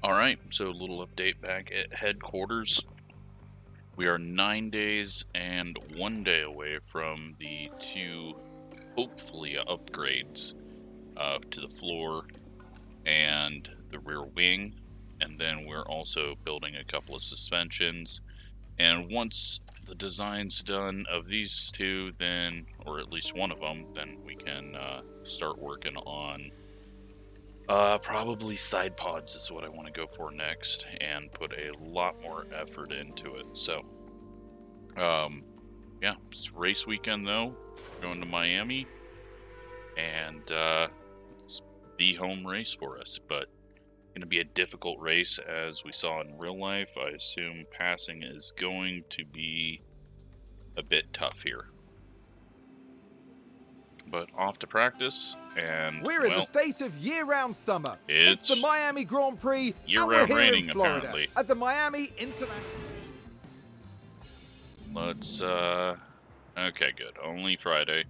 Alright, so a little update back at headquarters. We are 9 days and 1 day away from the 2, hopefully, upgrades to the floor and the rear wing. And then we're also building a couple of suspensions. And once the design's done of these two, then, or at least one of them, then we can start working on probably side pods is what I want to go for next, and put a lot more effort into it. So, yeah, it's race weekend though. Going to Miami, and it's the home race for us, but going to be a difficult race as we saw in real life. I assume passing is going to be a bit tough here. But off to practice, and we're in the state of year-round summer. It's the Miami Grand Prix, year-round raining, in Florida, apparently. at the Miami International. Let's, okay, good. Only Friday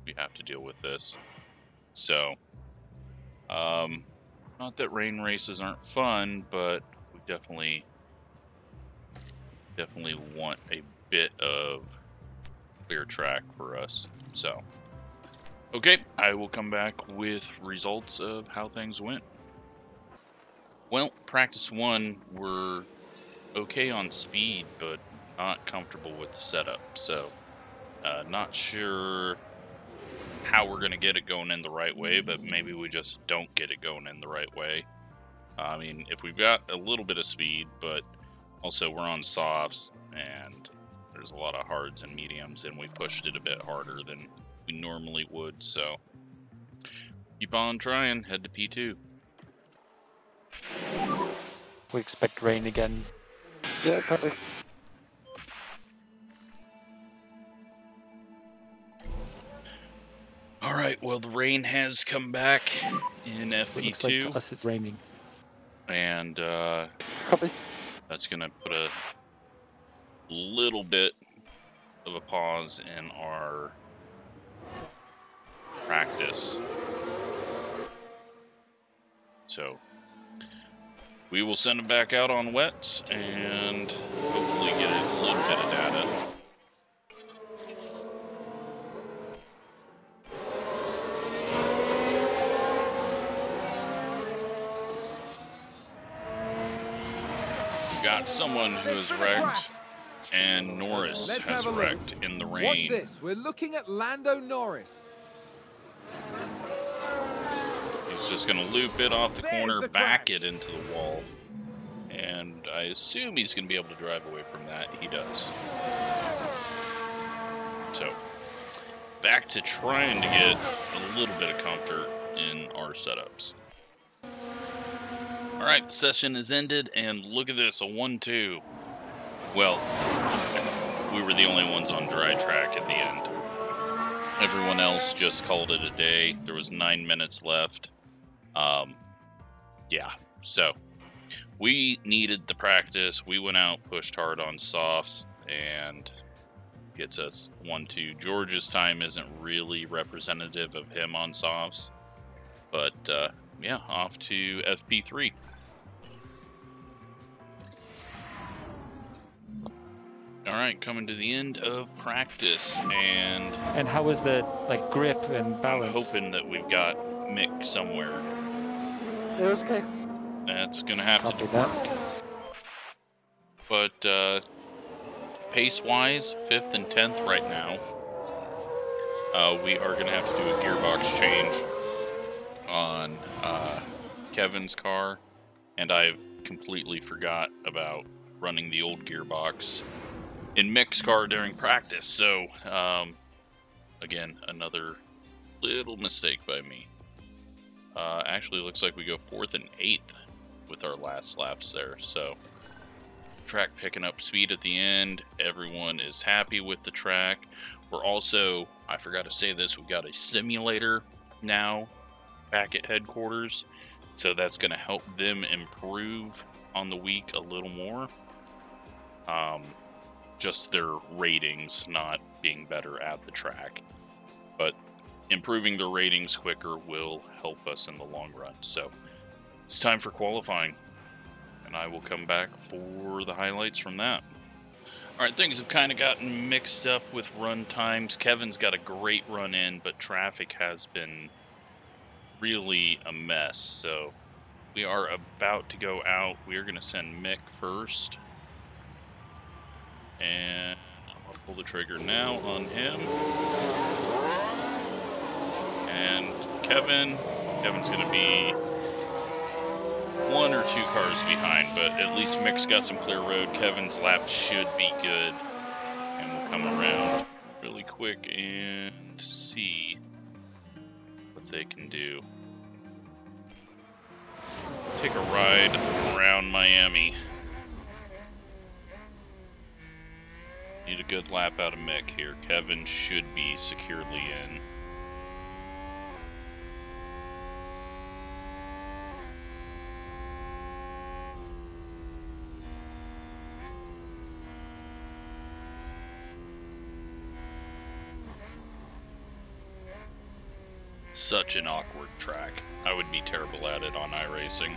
we have to deal with this. So, not that rain races aren't fun, but we definitely want a bit of clear track for us. So, okay, I will come back with results of how things went. Well, practice 1, we're okay on speed, but not comfortable with the setup. So, not sure how we're going to get it going in the right way, but maybe we just don't get it going in the right way. I mean, if we've got a little bit of speed, but also we're on softs, and there's a lot of hards and mediums, and we pushed it a bit harder than we normally would, so keep on trying. Head to P2. We expect rain again. Yeah, probably. Alright, well, the rain has come back in FP2. It looks like to us it's raining. And Probably. that's going to put a little bit of a pause in our practice. So we will send them back out on wets and hopefully get a little bit of data. We got someone who is wrecked, and Norris has wrecked in the rain. Watch this. We're looking at Lando Norris. He's just going to loop it off the corner, back it into the wall. And I assume he's going to be able to drive away from that. He does. So, back to trying to get a little bit of comfort in our setups. Alright, the session is ended, and look at this, a 1-2. Well, we were the only ones on dry track at the end. Everyone else just called it a day. There was 9 minutes left. Yeah, so we needed the practice. We went out, pushed hard on softs, and gets us 1-2. George's time isn't really representative of him on softs, but yeah, off to FP3. Alright, coming to the end of practice, and how was the grip and balance? I'm hoping that we've got Mick somewhere. It was okay. That's gonna have Copy to that. work. But pace-wise, 5th and 10th right now. We are gonna have to do a gearbox change on Kevin's car, and I've completely forgot about running the old gearbox in Mick's car during practice. So, again, another little mistake by me. Actually, looks like we go 4th and 8th with our last laps there. So, track picking up speed at the end. Everyone is happy with the track. We're also, I forgot to say this, we've got a simulator now back at headquarters. So that's going to help them improve on the week a little more. Just their ratings not being better at the track. But improving the ratings quicker will help us in the long run. So it's time for qualifying. and I will come back for the highlights from that. Alright, things have kind of gotten mixed up with run times. Kevin's got a great run in, but traffic has been really a mess. So we are about to go out. We are going to send Mick first. And I'm going to pull the trigger now on him. And Kevin's going to be 1 or 2 cars behind, but at least Mick's got some clear road. Kevin's lap should be good, and we'll come around really quick and see what they can do. Take a ride around Miami. Need a good lap out of Mick here. Kevin should be securely in. Such an awkward track. I would be terrible at it on iRacing.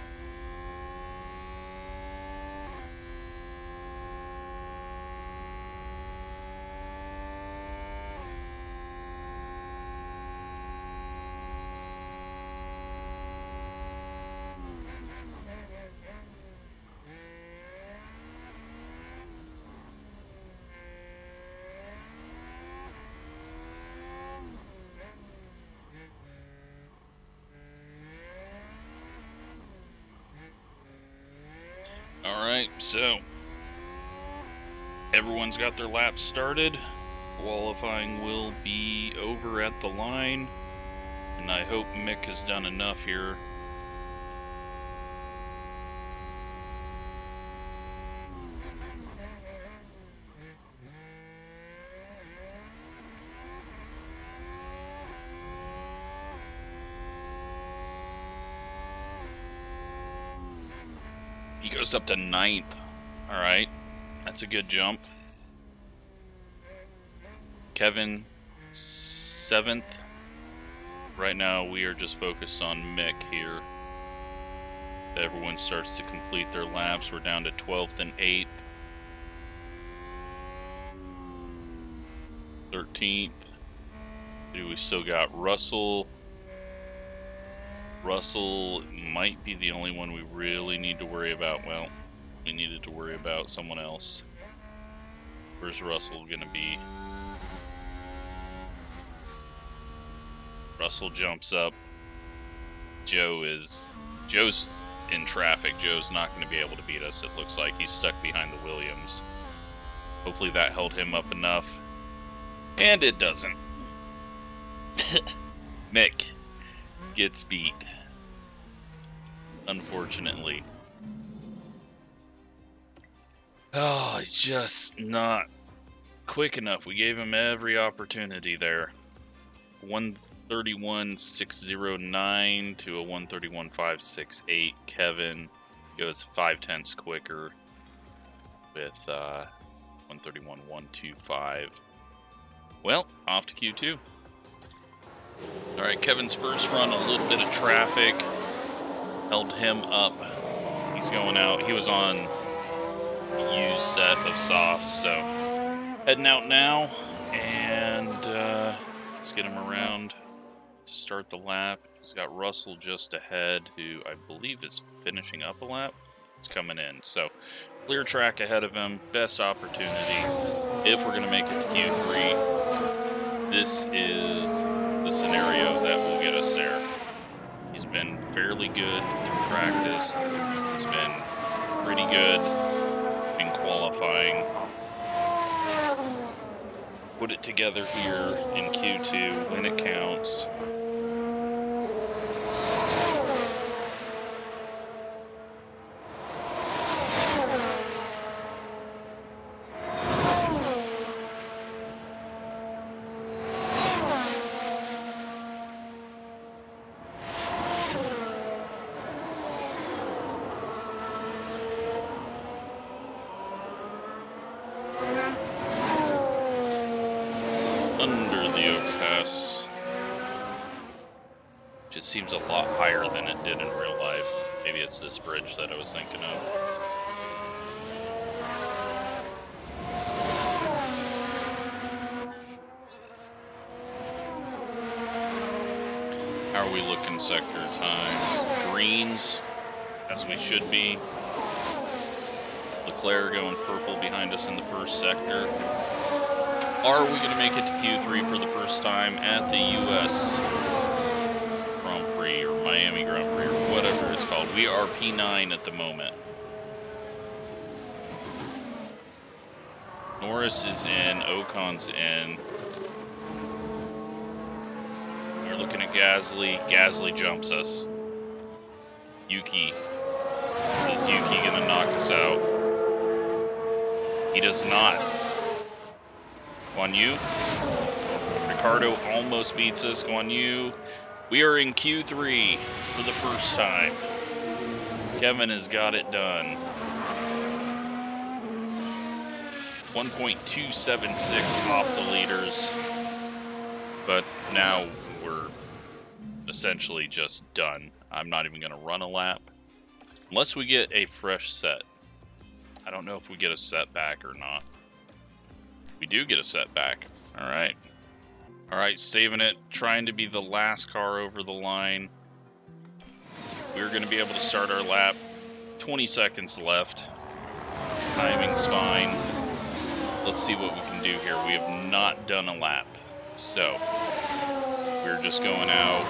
Alright, so everyone's got their laps started. Qualifying will be over at the line, and I hope Mick has done enough here. He goes up to 9th. Alright, that's a good jump. Kevin, 7th. Right now we are just focused on Mick here. Everyone starts to complete their laps. We're down to 12th and 8th. 13th. We still got Russell. Russell might be the only one we really need to worry about. Well, we needed to worry about someone else. Where's Russell gonna be? Russell jumps up. Joe's in traffic. Joe's not going to be able to beat us, it looks like. He's stuck behind the Williams. Hopefully that held him up enough. And it doesn't. Mick gets beat. Unfortunately. Oh, he's just not quick enough. We gave him every opportunity there. 131.609 to a 131.568. Kevin goes 5/10 quicker with 131.125. Well, off to Q2. Alright, Kevin's first run, a little bit of traffic held him up. He's going out. He was on a used set of softs, so heading out now, and let's get him around to start the lap. He's got Russell just ahead, who I believe is finishing up a lap. He's coming in, so clear track ahead of him. Best opportunity if we're going to make it to Q3. This is the scenario that will get us there. He's been fairly good through practice. He's been pretty good in qualifying. Put it together here in Q2 when it counts. It seems a lot higher than it did in real life. Maybe it's this bridge that I was thinking of. we looking sector times? Greens, as we should be. Leclerc going purple behind us in the first sector. Are we going to make it to Q3 for the first time at the US Grand Prix or Miami Grand Prix or whatever it's called? We are P9 at the moment. Norris is in, Ocon's in. We're looking at Gasly. Gasly jumps us. Yuki. Is Yuki going to knock us out? He does not. Guan Yu. Ricardo almost beats us. Guan Yu. We are in Q3 for the first time. Kevin has got it done. 1.276 off the leaders. But now we're essentially just done. I'm not even going to run a lap. Unless we get a fresh set. I don't know if we get a set back or not. We do get a set back. Alright. Alright, saving it. Trying to be the last car over the line. We're going to be able to start our lap. 20 seconds left. Timing's fine. Let's see what we can do here. We have not done a lap. So, we're just going out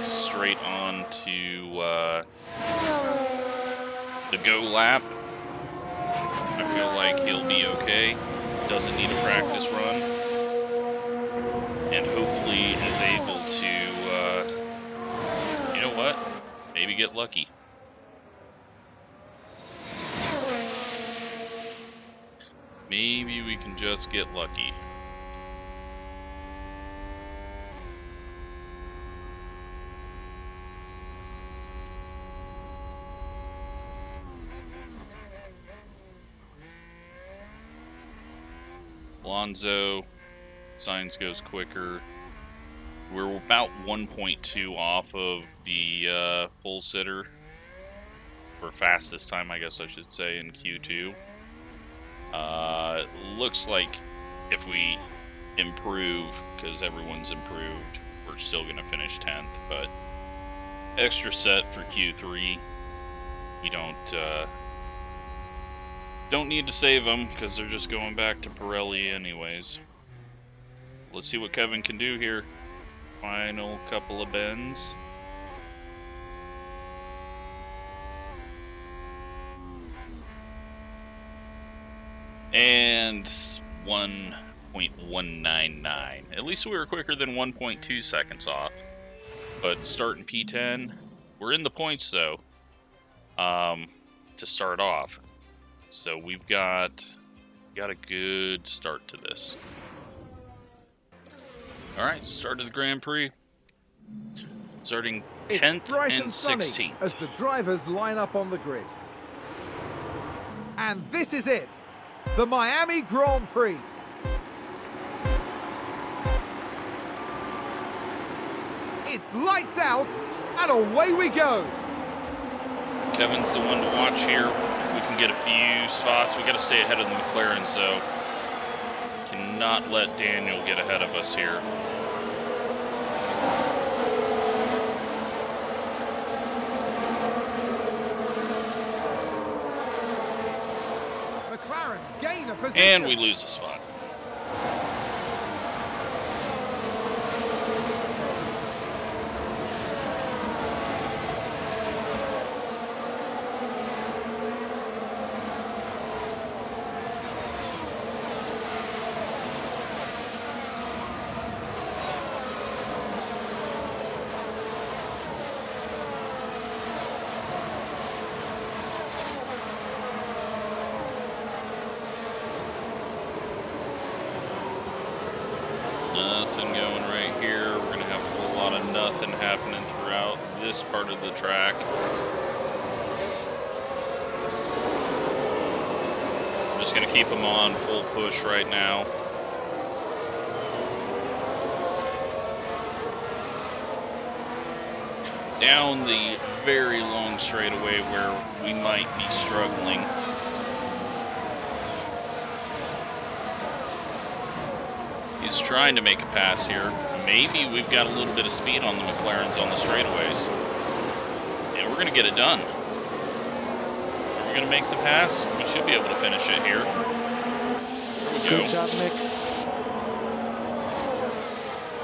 straight on to the go lap. I feel like he'll be okay. Doesn't need a practice run. And hopefully is able to, you know what? Maybe get lucky. Maybe we can just get lucky. Alonso, Sainz goes quicker. We're about 1.2 off of the pole sitter. For fastest time, I guess I should say, in Q2. Looks like if we improve, because everyone's improved, we're still going to finish 10th, but extra set for Q3. We don't need to save them, because they're just going back to Pirelli anyways. Let's see what Kevin can do here. Final couple of bends. And 1.199. At least we were quicker than 1.2 seconds off. But starting P10, we're in the points though. To start off. So we've got a good start to this. Alright, start of the Grand Prix. Starting 10th It's bright and and sunny 16th. as the drivers line up on the grid. And this is it. The Miami Grand Prix. It's lights out, and away we go. Kevin's the one to watch here. If we can get a few spots, we got to stay ahead of the McLarens, though. Cannot let Daniel get ahead of us here. McLaren gain a position. And we lose a spot. Nothing going right here. We're going to have a whole lot of nothing happening throughout this part of the track. I'm just going to keep them on full push right now. Down the very long straightaway where we might be struggling. He's trying to make a pass here. maybe we've got a little bit of speed on the McLarens on the straightaways. And we're going to get it done. Are we going to make the pass? We should be able to finish it here. Here we go. Good job, Mick.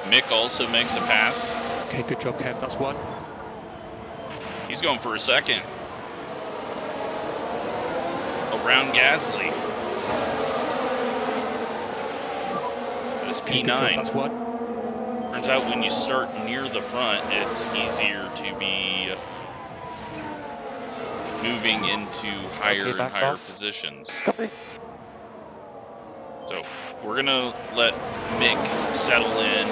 Mick also makes a pass. Okay, good job, Kev. That's one. He's going for a second. Around Gasly. That's Okay, P9. good job. That's one. Turns out when you start near the front, it's easier to be moving into higher and higher positions. Copy. So we're gonna let Mick settle in.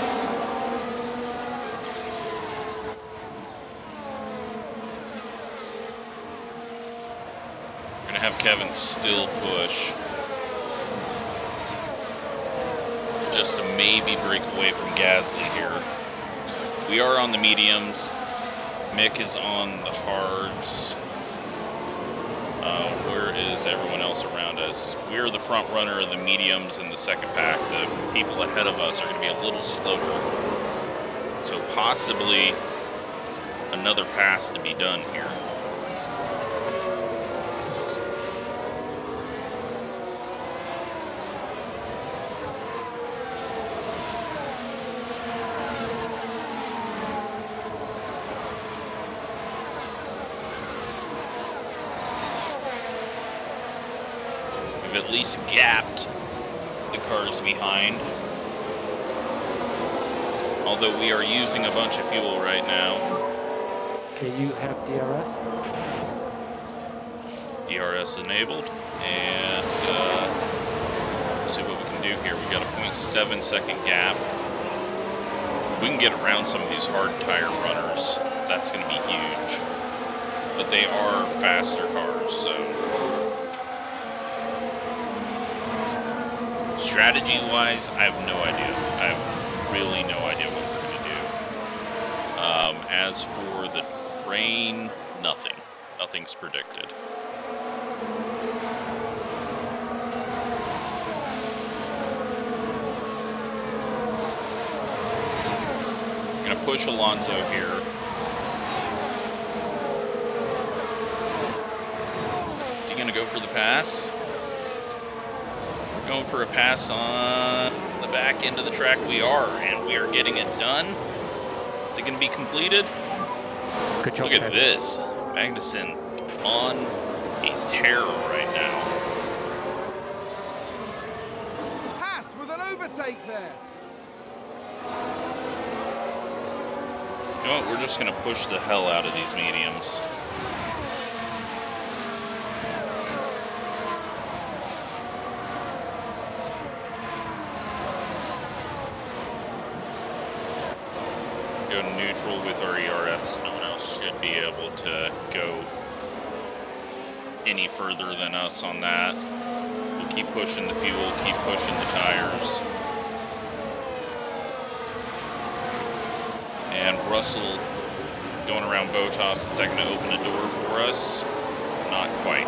We're gonna have Kevin still push. Just to maybe break away from Gasly here. We are on the mediums. Mick is on the hards. Where is everyone else around us? We're the front runner of the mediums in the second pack. The people ahead of us are going to be a little slower. So possibly another pass to be done here. At least gapped the cars behind. Although we are using a bunch of fuel right now. Okay, you have DRS. DRS enabled. And let's see what we can do here. We got a 0.7 second gap. If we can get around some of these hard tire runners, that's going to be huge. But they are faster cars, so. Strategy-wise, I have no idea. I have really no idea what we're going to do. As for the rain, nothing. Nothing's predicted. I'm going to push Alonso here. Is he going to go for the pass? Going for a pass on the back end of the track. We are, and we are getting it done. Is it going to be completed? Good job, Look at Kev. this. Magnussen on a tear right now. Pass with an overtake there. You know what? We're just going to push the hell out of these mediums. Go neutral with our ERS. No one else should be able to go any further than us on that. We'll keep pushing the fuel, keep pushing the tires. And Russell going around Hotas. Is that going to open a door for us? Not quite.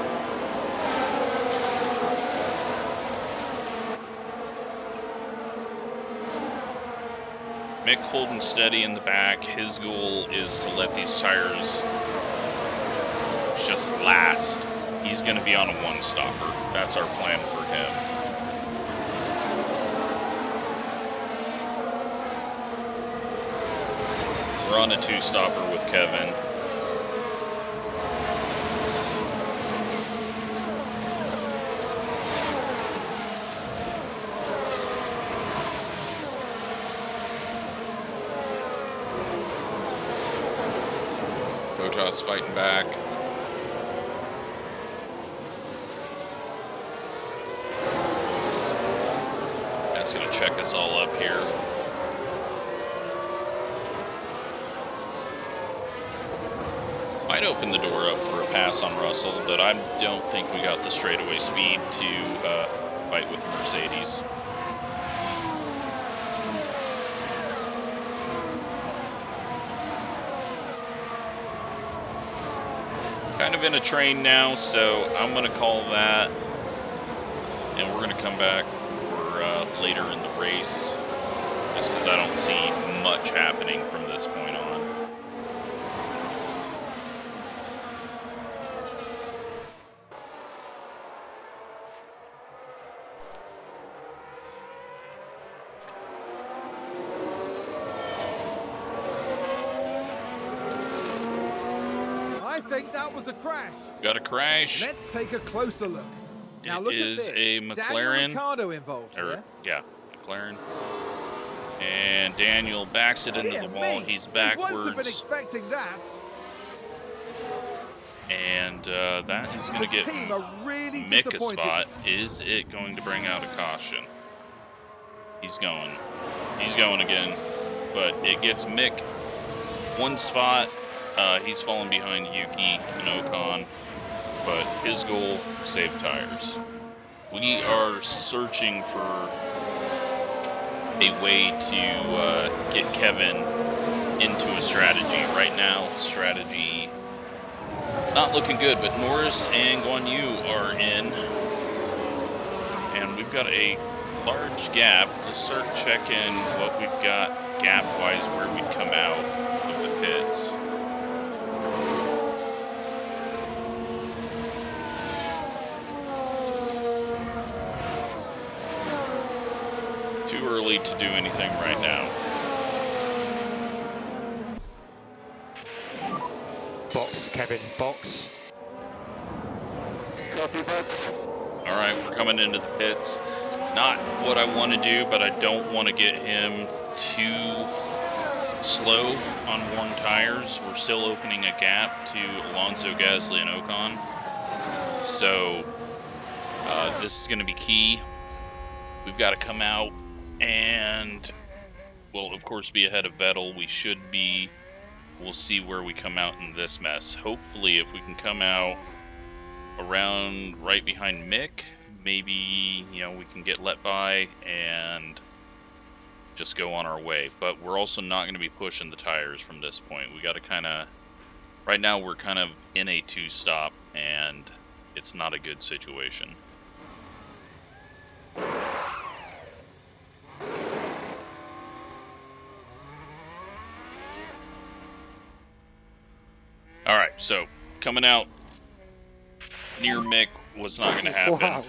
Mick holding steady in the back. His goal is to let these tires just last. He's going to be on a one-stopper. That's our plan for him. We're on a two-stopper with Kevin. Hotas fighting back. That's going to check us all up here. Might open the door up for a pass on Russell, but I don't think we got the straightaway speed to fight with Mercedes. Kind of in a train now, so I'm going to call that, and we're going to come back for later in the race. Just just because I don't see much happening from this point on. I think that was a crash. Got a crash. Let's take a closer look. Now look It at is this. a Daniel McLaren. Ricciardo involved here. Yeah, McLaren. And Daniel backs it into Dear the wall. me, He's he won't have been backwards. expecting that. And that is going to get The team are really Mick a disappointed. spot. Is it going to bring out a caution? He's going. He's going again. But it gets Mick one spot. He's falling behind Yuki and Ocon. But his goal, save tires. We are searching for a way to get Kevin into a strategy. Right now, strategy not looking good, but Norris and Guan Yu are in. And we've got a large gap. Let's start checking what we've got gap-wise, where we'd come out of the pits. Too early to do anything right now. Box, Kevin, box. Copy, box. All right, we're coming into the pits. Not what I want to do, but I don't want to get him too slow on worn tires. We're still opening a gap to Alonso, Gasly, and Ocon. So this is going to be key. We've got to come out and, well, of course, be ahead of Vettel. We should be. We'll see where we come out in this mess. Hopefully, if we can come out around right behind Mick, maybe, you know, we can get let by and just go on our way. But we're also not going to be pushing the tires from this point. We got to kind of, right now we're kind of in a two-stop, and it's not a good situation. All right, so coming out near Mick was not going to happen. Wow.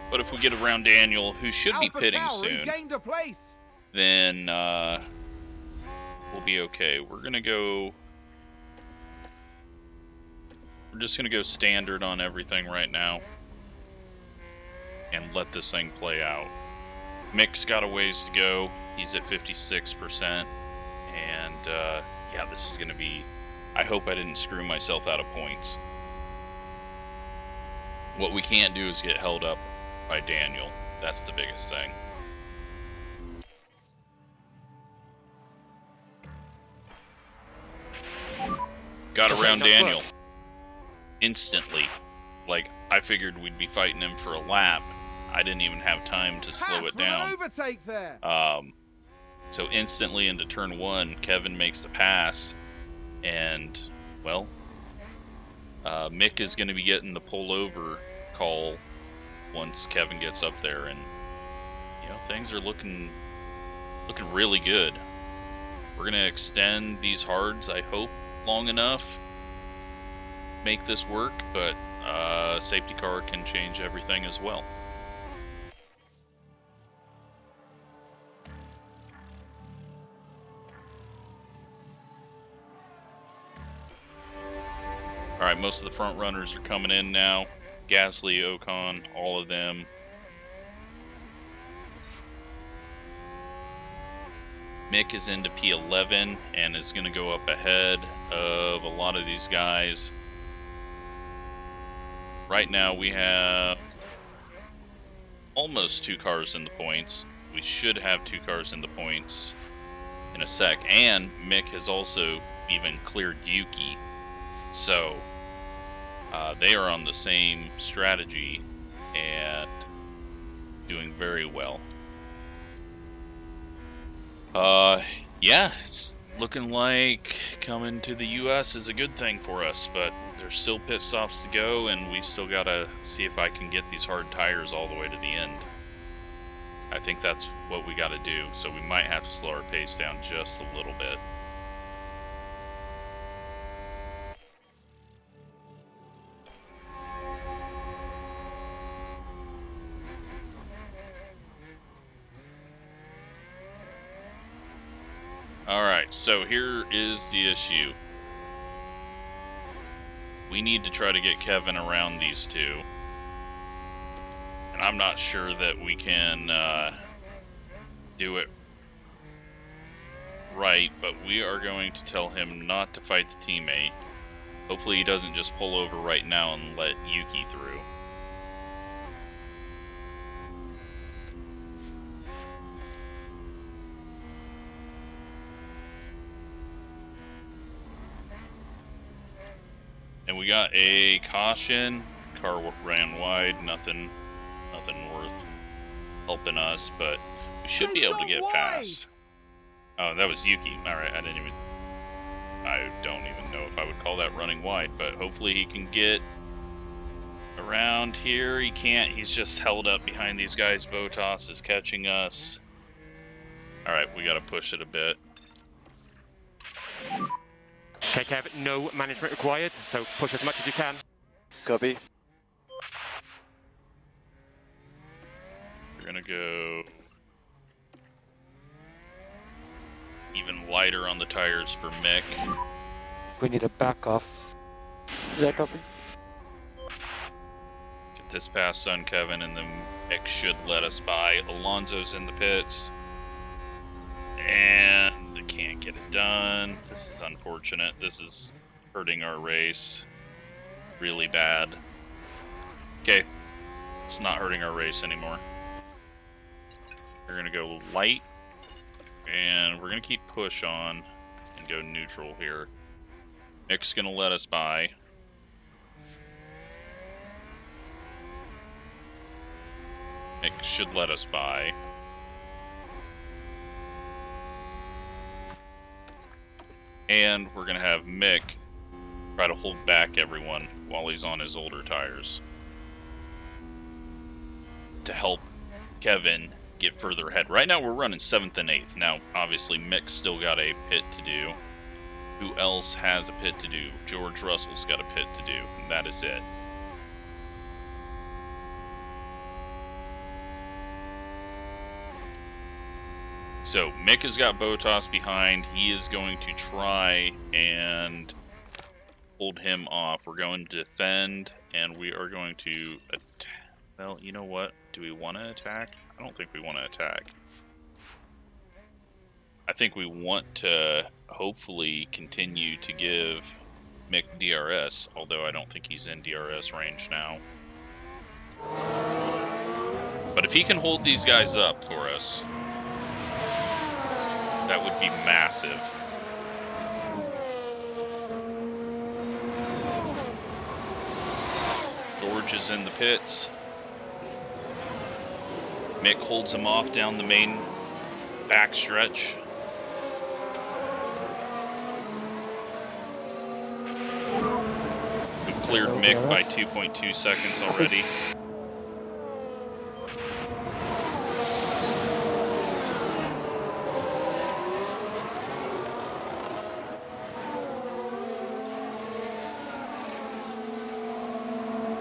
But if we get around Daniel, who should be Alpha pitting Tower soon, regained a place. then we'll be okay. We're going to go... We're just going to go standard on everything right now and let this thing play out. Mick's got a ways to go. He's at 56%. And, yeah, this is going to be... I hope I didn't screw myself out of points. What we can't do is get held up by Daniel. That's the biggest thing. Got around Daniel instantly. Like, I figured we'd be fighting him for a lap. I didn't even have time to slow it down. An overtake there. So instantly into turn one, Kevin makes the pass, and, well, Mick is going to be getting the pull over call once Kevin gets up there, and, you know, things are looking really good. We're going to extend these hards, I hope, long enough, make this work, but safety car can change everything as well. Alright, most of the front runners are coming in now. Gasly, Ocon, all of them. Mick is into P11 and is going to go up ahead of a lot of these guys. Right now we have almost 2 cars in the points. We should have 2 cars in the points in a sec. And Mick has also even cleared Yuki. So they are on the same strategy and doing very well. Yeah, it's looking like coming to the US is a good thing for us, but there's still pit stops to go, and we still gotta see if I can get these hard tires all the way to the end. I think that's what we gotta do, so we might have to slow our pace down just a little bit. Alright, so here is the issue. We need to try to get Kevin around these two. And I'm not sure that we can do it right, but we are going to tell him not to fight the teammate. Hopefully he doesn't just pull over right now and let Yuki through. And we got a caution. Car ran wide. Nothing worth helping us, but we should be able to get past. Oh, that was Yuki. All right, I don't even know if I would call that running wide, but hopefully he can get around here. He can't. He's just held up behind these guys. Hotas is catching us. All right, we got to push it a bit. Okay, Kev, no management required, so push as much as you can. Copy. We're gonna go even lighter on the tires for Mick. We need a back off. Yeah, copy. Get this pass on Kevin, and then Mick should let us by. Alonso's in the pits. And they can't get it done. This is unfortunate. This is hurting our race really bad. Okay, it's not hurting our race anymore. We're gonna go light, and we're gonna keep push on and go neutral here. Mick's gonna let us by. Mick should let us by. And we're going to have Mick try to hold back everyone while he's on his older tires to help Kevin get further ahead. Right now we're running 7th and 8th. Now, obviously, Mick's still got a pit to do. Who else has a pit to do? George Russell's got a pit to do, and that is it. So, Mick has got Hotas behind. He is going to try and hold him off. We're going to defend, and we are going to attack. Well, you know what? Do we want to attack? I don't think we want to attack. I think we want to hopefully continue to give Mick DRS, although I don't think he's in DRS range now. But if he can hold these guys up for us, that would be massive. George is in the pits. Mick holds him off down the main back stretch. We've cleared Mick by 2.2 seconds already.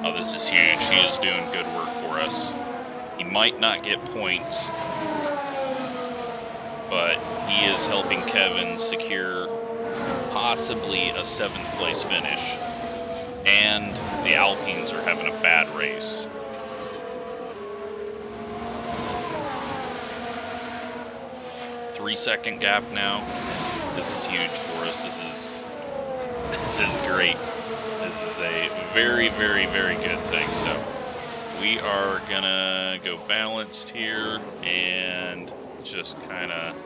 Oh, this is huge. He is doing good work for us. He might not get points, but he is helping Kevin secure possibly a 7th place finish. And the Alpines are having a bad race. Three-second gap now. This is huge for us. This is great. This is a very, very, very good thing. So we are gonna go balanced here and just kind of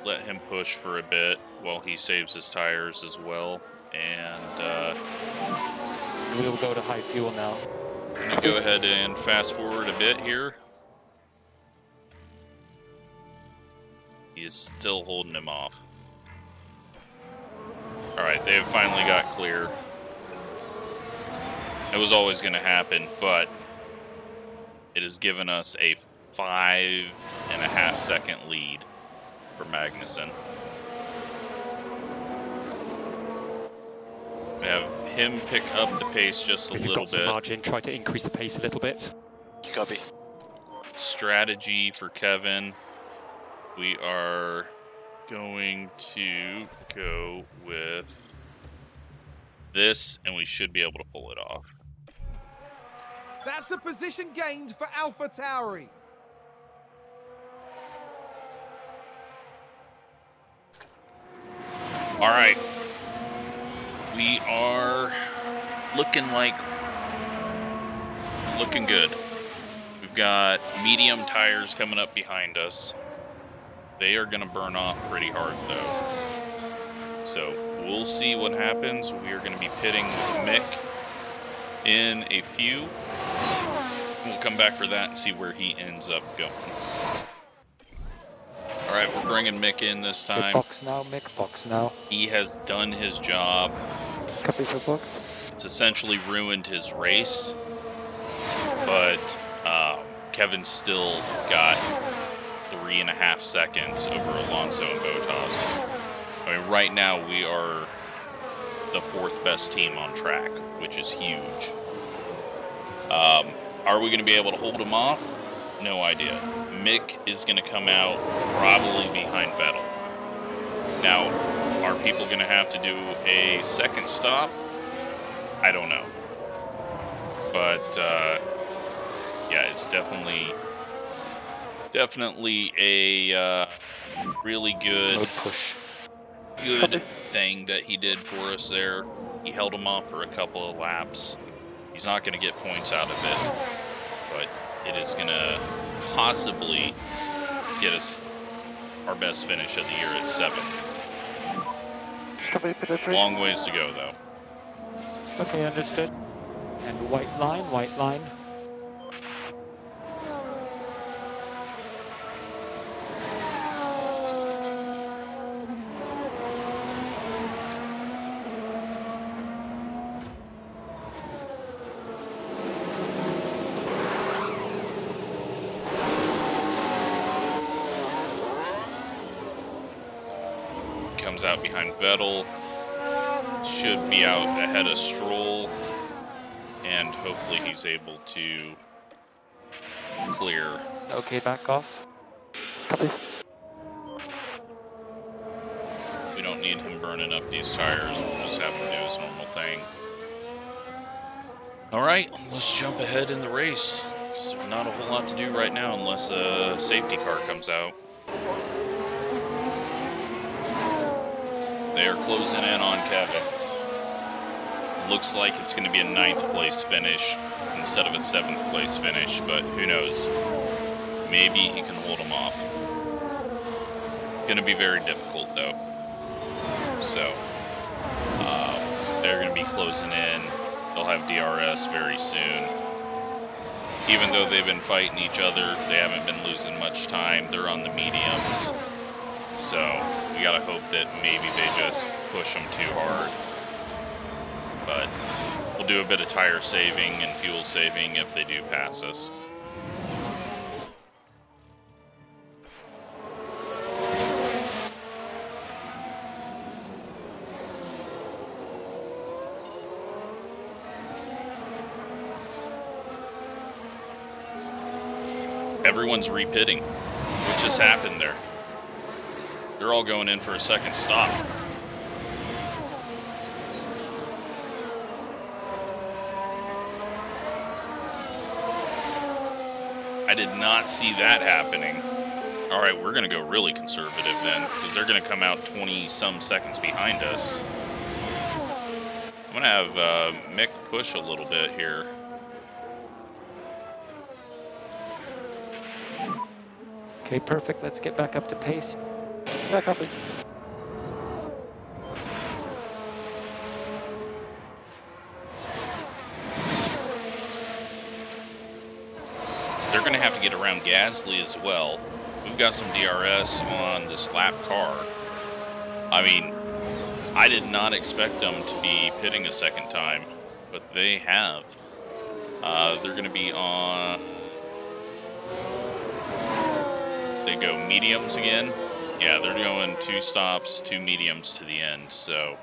let him push for a bit while he saves his tires as well. And we'll go to high fuel now. I'm gonna go ahead and fast forward a bit here. He is still holding him off. Alright, they've finally got clear. It was always going to happen, but it has given us a 5.5 second lead for Magnussen. We have him pick up the pace just a If you've little got some bit. margin, try to increase the pace a little bit. Copy. Strategy for Kevin. We are going to go with this, and we should be able to pull it off. That's a position gained for Alpha Tauri. All right. We are looking good. We've got medium tires coming up behind us. They are going to burn off pretty hard, though. So we'll see what happens. We are going to be pitting with Mick in a few. We'll come back for that and see where he ends up going. All right, we're bringing Mick in this time. Box now, Mick, box now. He has done his job. Copy for box. It's essentially ruined his race, but Kevin's still got 3.5 seconds over Alonso and Hotas. I mean, right now we are the 4th best team on track, which is huge. Are we going to be able to hold him off? No idea. Mick is going to come out probably behind Vettel. Now, are people going to have to do a second stop? I don't know. But, yeah, it's definitely a really good thing that he did for us there. He held him off for a couple of laps. He's not going to get points out of it, but it is going to possibly get us our best finish of the year at 7th. Long ways to go, though. Okay, understood. And white line, white line. Comes out behind Vettel. Should be out ahead of Stroll. And hopefully he's able to clear. Okay, back off. Copy. We don't need him burning up these tires. We'll just have him do his normal thing. All right, let's jump ahead in the race. There's not a whole lot to do right now unless a safety car comes out. They're closing in on Kevin. Looks like it's going to be a 9th place finish instead of a 7th place finish, but who knows? Maybe he can hold him off. Going to be very difficult, though. So, they're going to be closing in. They'll have DRS very soon. Even though they've been fighting each other, they haven't been losing much time. They're on the mediums. So, we gotta hope that maybe they just push them too hard. But we'll do a bit of tire saving and fuel saving if they do pass us. Everyone's repitting. What just happened there? They're all going in for a second stop. I did not see that happening. All right, we're going to go really conservative then, because they're going to come out 20-some seconds behind us. I'm going to have Mick push a little bit here. Okay, perfect. Let's get back up to pace. Back up. They're going to have to get around Gasly as well. We've got some DRS on this lap car. I mean, I did not expect them to be pitting a second time, but they have. They're going to be on... They go mediums again. Yeah, they're going 2 stops, 2 mediums to the end. So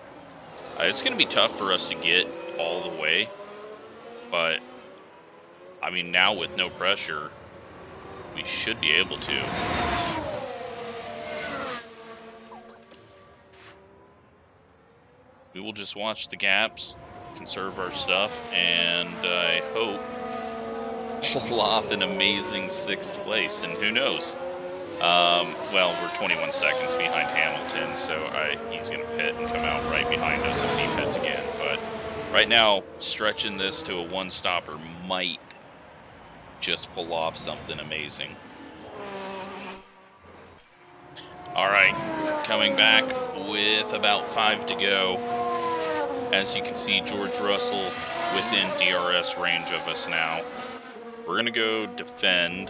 it's going to be tough for us to get all the way. But, I mean, now with no pressure, we should be able to. We will just watch the gaps, conserve our stuff, and I hope pull off an amazing 6th place. And who knows? Well, we're 21 seconds behind Hamilton, so he's going to pit and come out right behind us if he pits again. But right now, stretching this to a 1-stopper might just pull off something amazing. All right, coming back with about 5 to go. As you can see, George Russell within DRS range of us now. We're going to go defend.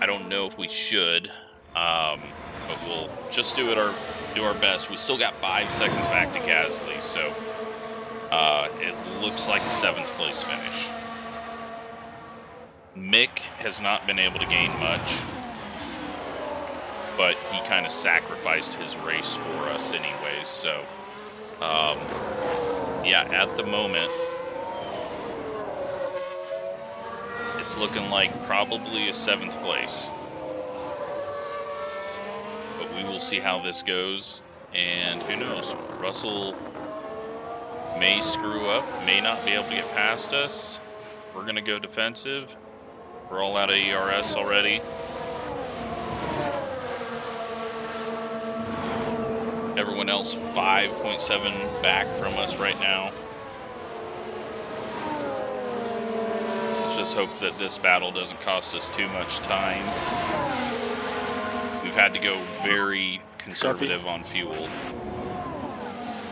I don't know if we should, but we'll just do our best. We still got 5 seconds back to Gasly, so it looks like a 7th place finish. Mick has not been able to gain much, but he kind of sacrificed his race for us anyways, so yeah, at the moment, it's looking like probably a 7th place. But we will see how this goes, and who knows, Russell may screw up, may not be able to get past us. We're going to go defensive. We're all out of ERS already. Everyone else 5.7 back from us right now. Let's just hope that this battle doesn't cost us too much time. We've had to go very conservative on fuel.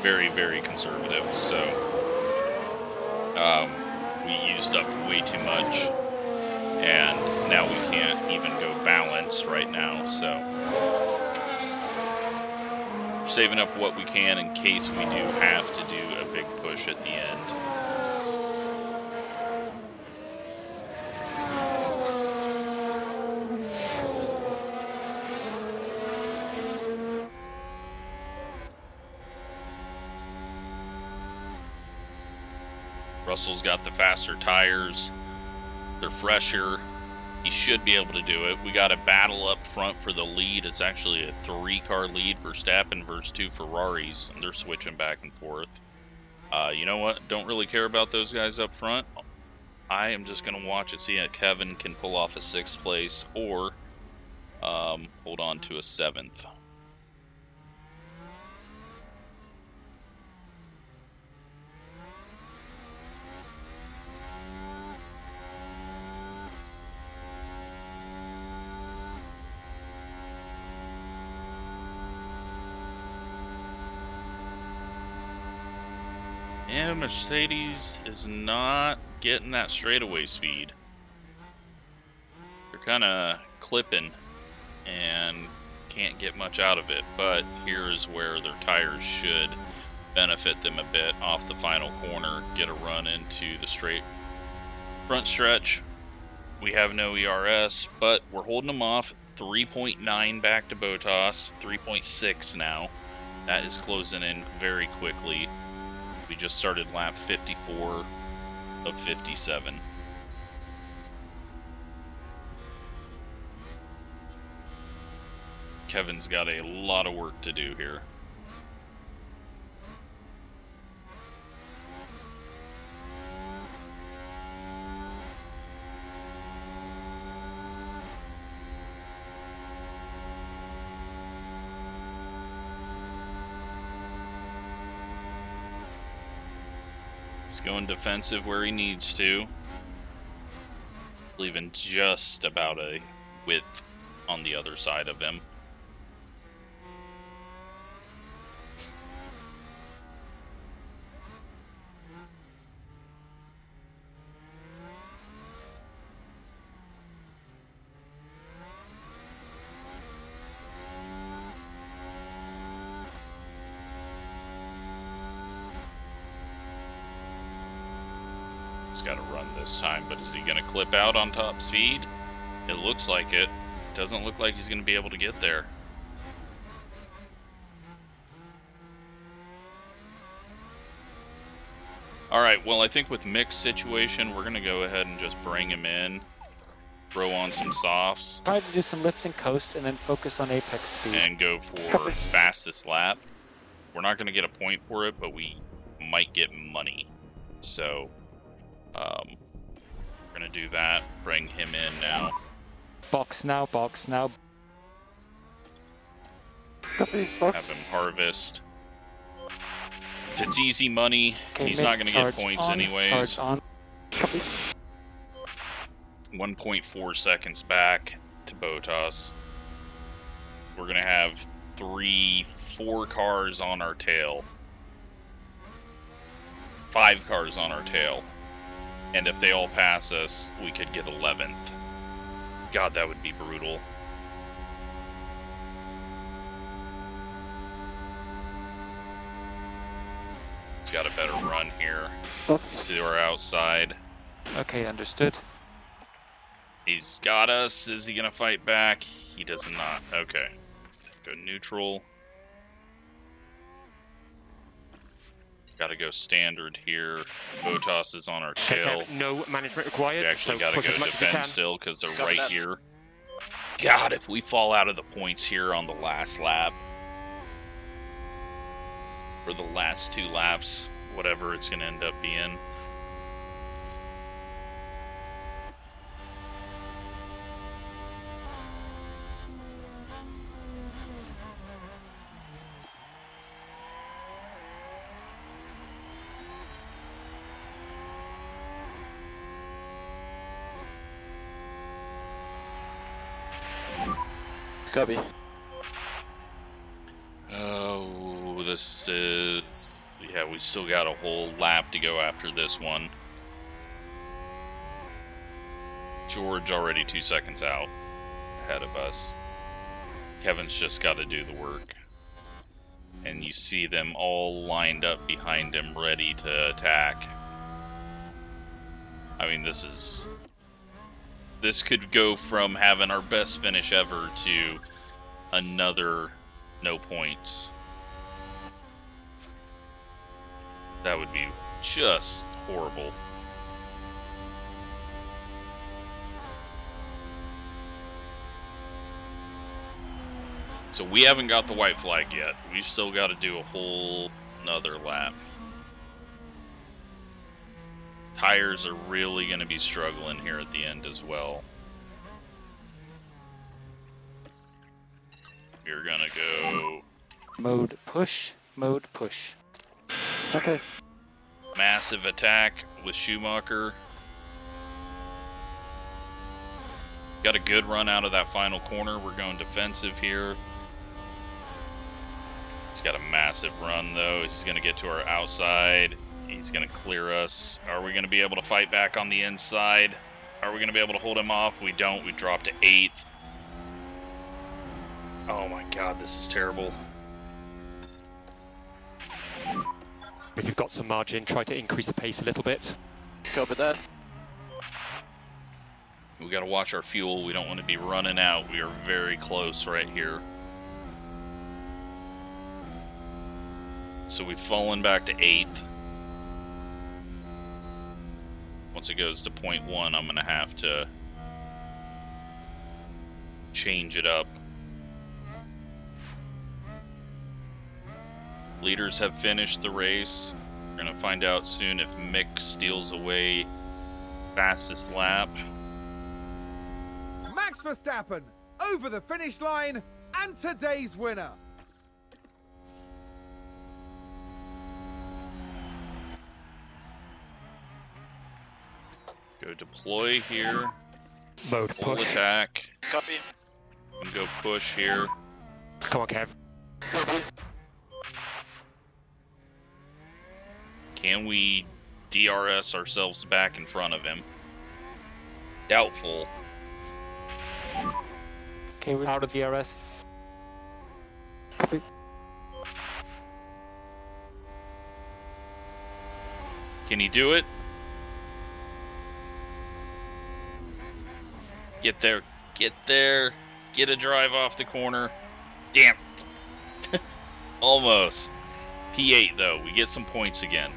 Very, very conservative, so we used up way too much, and now we can't even go balance right now, so we're saving up what we can in case we do have to do a big push at the end. Russell's got the faster tires. They're fresher. He should be able to do it. We got a battle up front for the lead. It's actually a 3-car lead for Verstappen versus 2 Ferraris, and they're switching back and forth. You know what? Don't really care about those guys up front. I am just going to watch it, see if Kevin can pull off a 6th place or hold on to a 7th. Yeah, Mercedes is not getting that straightaway speed. They're kind of clipping and can't get much out of it, but here's where their tires should benefit them a bit. Off the final corner, get a run into the straight front stretch. We have no ERS, but we're holding them off. 3.9 back to Bottas, 3.6 now. That is closing in very quickly. We just started lap 54 of 57. Kevin's got a lot of work to do here. He's going defensive where he needs to, leaving just about a width on the other side of him. Kevin's got to run this time, but is he going to clip out on top speed? It looks like it. Doesn't look like he's going to be able to get there. Alright, well, I think with Mick's situation, we're going to go ahead and just bring him in. Throw on some softs. Try to do some lift and coast and then focus on apex speed. And go for fastest lap. We're not going to get a point for it, but we might get money. So, we're going to do that. Bring him in now. Box now, box now. Copy, box. Have him harvest. If it's easy money, Okay, he's not going to get points on, anyways. Charge on. Copy. 1.4 seconds back to Hotas. We're going to have 4 cars on our tail. 5 cars on our tail. And if they all pass us, we could get 11th. God, that would be brutal. He's got a better run here. See, we're outside. Okay, understood. He's got us. Is he going to fight back? He does not. Okay. Go neutral. Got to go standard here. Hotas is on our tail. No management required. We actually got to go defend still because they're right that. here. God, if we fall out of the points here on the last lap, or the last 2 laps, whatever it's going to end up being. Copy. Oh, this is... Yeah, we still got a whole lap to go after this one. George already 2 seconds out ahead of us. Kevin's just got to do the work. And you see them all lined up behind him, ready to attack. I mean, this could go from having our best finish ever to another no points. That would be just horrible. So we haven't got the white flag yet. We've still got to do a whole another lap. Tires are really going to be struggling here at the end as well. We're going to go... Mode push, mode push. Okay. Massive attack with Schumacher. Got a good run out of that final corner. We're going defensive here. He's got a massive run, though. He's going to get to our outside. He's going to clear us. Are we going to be able to fight back on the inside? Are we going to be able to hold him off? We don't. We dropped to 8th. Oh my god, this is terrible. If you've got some margin, try to increase the pace a little bit. Copy that. We got to watch our fuel. We don't want to be running out. We are very close right here. So we've fallen back to 8th. Once it goes to 0.1, I'm going to have to change it up. Leaders have finished the race. We're going to find out soon if Mick steals away fastest lap. Max Verstappen over the finish line and today's winner. Go deploy here. Mode Full push. attack. Copy. And go push here. Come on, Kev. Copy. Can we DRS ourselves back in front of him? Doubtful. Okay, we're out of DRS. Copy. Can he do it? Get there. Get there. Get a drive off the corner. Damn. Almost. P8, though. We get some points again.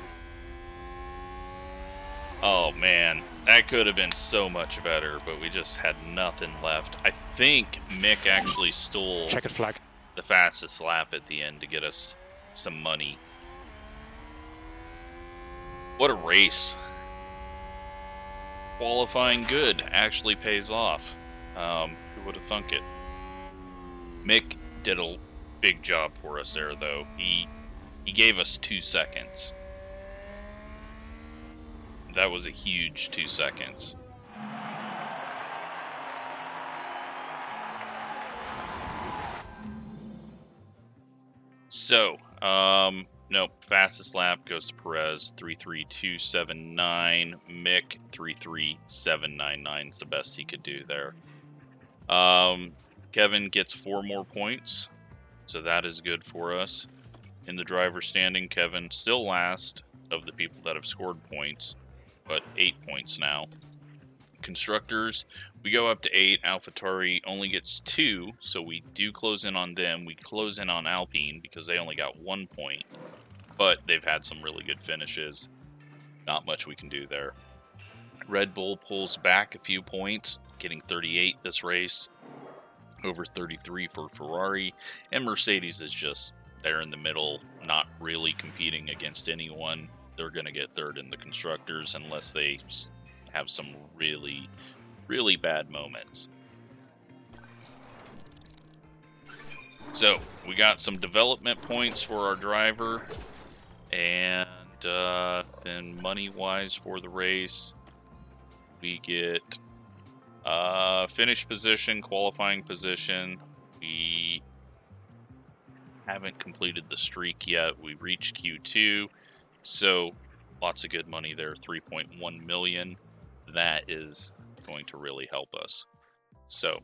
Oh, man. That could have been so much better, but we just had nothing left. I think Mick actually stole Checkered flag. the fastest lap at the end to get us some money. What a race. Qualifying good actually pays off. Who would have thunk it? Mick did a big job for us there, though. He gave us 2 seconds. That was a huge 2 seconds. So, nope, fastest lap goes to Perez, 33279. Mick, 33799 is the best he could do there. Kevin gets 4 more points, so that is good for us. In the driver's standing, Kevin still last of the people that have scored points, but 8 points now. Constructors, we go up to 8. AlphaTauri only gets 2, so we do close in on them. We close in on Alpine because they only got 1 point, but they've had some really good finishes. Not much we can do there. Red Bull pulls back a few points, getting 38 this race, over 33 for Ferrari, and Mercedes is just there in the middle, not really competing against anyone. They're going to get third in the Constructors unless they have some really, really bad moments. So, we got some development points for our driver, and then money-wise for the race, we get finish position, qualifying position. We haven't completed the streak yet. We reached Q2, so lots of good money there, 3.1 million. That is going to really help us. So,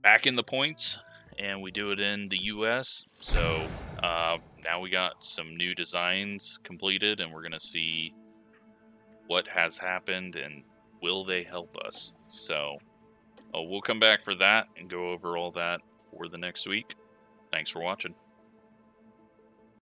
back in the points, and we do it in the US. So, now we got some new designs completed, and we're going to see what has happened and will they help us. So, we'll come back for that and go over all that for the next week. Thanks for watching.